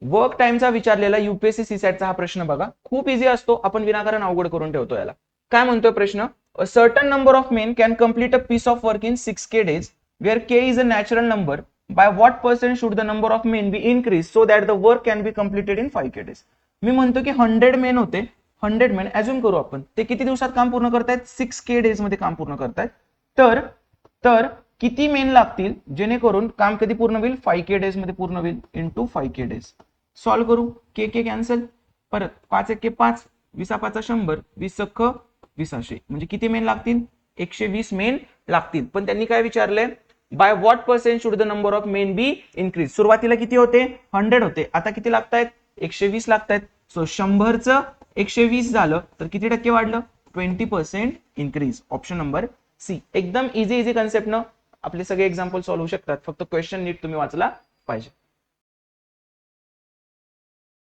Work टाइमचा विचारलेला UPSC सीसॅटचा हा प्रश्न बघा, खूप इझी असतो, आपण विनाकारण अवघड करून ठेवतो याला. काय म्हणतोय प्रश्न? A certain number of men can complete a piece of work in 6K days where K is a natural number. By what percent should the number of men be increase so that the work can be completed in 5K days. मी म्हणतो की 100 main होते, 100 main ऍज्युम करू आपण, ते किती दिवसात काम पूर्ण करतायत? 6K days मध्ये काम पूर्ण करतायत. तर तर किती मेन लागतील जेणेकरून काम कधी पूर्ण होईल? 5K days मध्ये पूर्ण होईल, इंटू 5K days. सॉल्व करू, के के कॅन्सल, परत 5 1 5, 20 5 100, 20 20 म्हणजे किती मेन लागतील? 120 मेन लागतील. पण त्यांनी काय विचारलंय? By what percent should the number of men be increase. सुरुवातीला किती होते? 100 होते, आता किती लागतायत? 120 लागतायत. सो 100चं 120 झालं तर किती टक्के वाढलं? 20% इन्क्रीज. Option number C. एकदम इझी कन्सेप्ट न आपले सगळे एक्झाम्पल सॉल्व्ह होऊ शकतात, फक्त क्वेश्चन नीट तुम्ही वाचला पाहिजे.